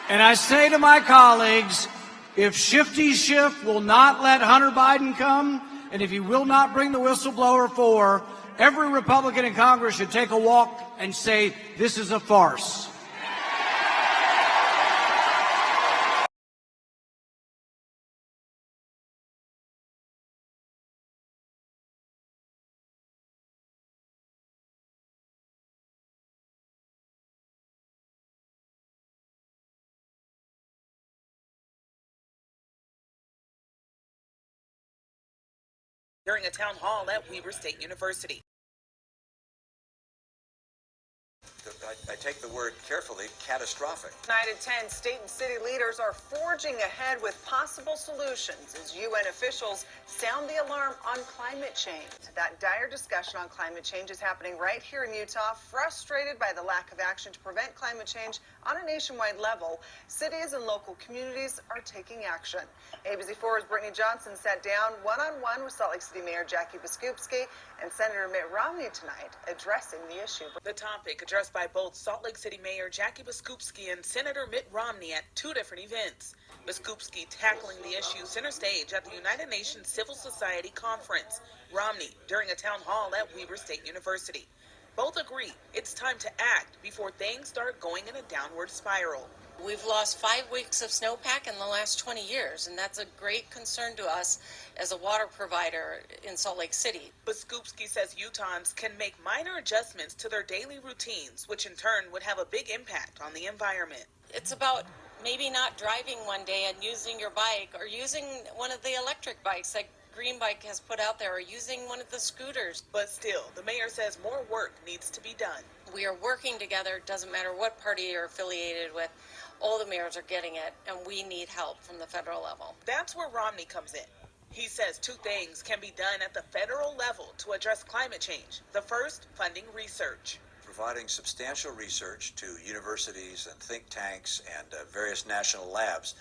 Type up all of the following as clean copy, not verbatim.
And I say to my colleagues, if Shifty Schiff will not let Hunter Biden come, and if he will not bring the whistleblower forward, every Republican in Congress should take a walk and say, this is a farce. During a town hall at Weber State University. I take the word carefully, catastrophic. 9 to 10 state and city leaders are forging ahead with possible solutions as UN officials sound the alarm on climate change. That dire discussion on climate change is happening right here in Utah. Frustrated by the lack of action to prevent climate change on a nationwide level, cities and local communities are taking action. ABC4's Brittany Johnson sat down one-on-one with Salt Lake City Mayor Jackie Biskupski and Senator Mitt Romney tonight, addressing the issue. The topic addressed by both Salt Lake City Mayor Jackie Biskupski and Senator Mitt Romney at two different events. Biskupski tackling the issue center stage at the United Nations Civil Society Conference. Romney during a town hall at Weber State University. Both agree it's time to act before things start going in a downward spiral. We've lost 5 weeks of snowpack in the last 20 years, and that's a great concern to us as a water provider in Salt Lake City. Biskupski says Utahns can make minor adjustments to their daily routines, which in turn would have a big impact on the environment. It's about maybe not driving one day and using your bike, or using one of the electric bikes like Green Bike has put out there, or using one of the scooters. But still, the mayor says more work needs to be done. We are working together. Doesn't matter what party you're affiliated with. All the mayors are getting it, and we need help from the federal level. That's where Romney comes in. He says two things can be done at the federal level to address climate change. The first, funding research. Providing substantial research to universities and think tanks and various national labs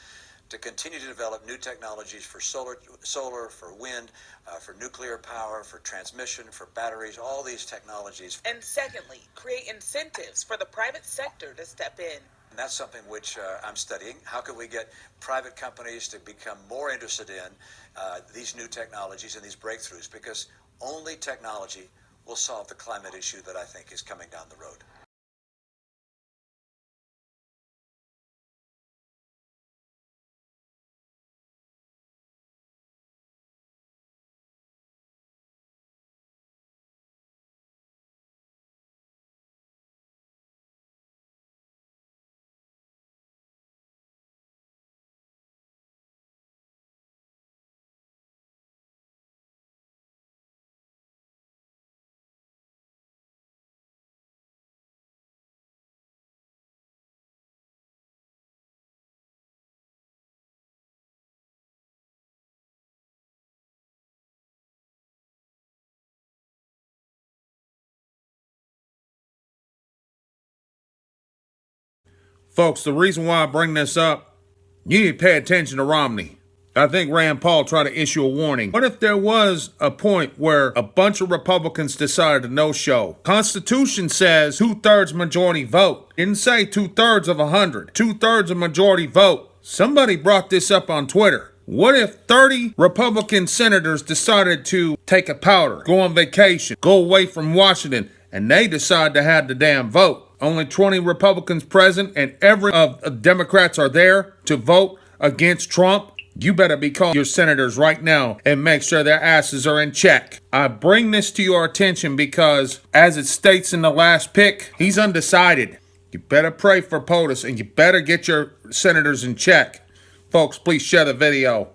to continue to develop new technologies for solar, for wind, for nuclear power, for transmission, for batteries, all these technologies. And secondly, create incentives for the private sector to step in. And that's something which I'm studying. How can we get private companies to become more interested in these new technologies and these breakthroughs? Because only technology will solve the climate issue that I think is coming down the road. Folks, the reason why I bring this up, you need to pay attention to Romney. I think Rand Paul tried to issue a warning. What if there was a point where a bunch of Republicans decided to no-show? Constitution says 2/3 majority vote. Didn't say 2/3 of 100. 2/3 of majority vote. Somebody brought this up on Twitter. What if 30 Republican senators decided to take a powder, go on vacation, go away from Washington, and they decide to have the damn vote? Only 20 Republicans present, and every of the Democrats are there to vote against Trump. You better be calling your senators right now and make sure their asses are in check. I bring this to your attention because, as it states in the last pick, he's undecided. You better pray for POTUS, and you better get your senators in check. Folks, please share the video.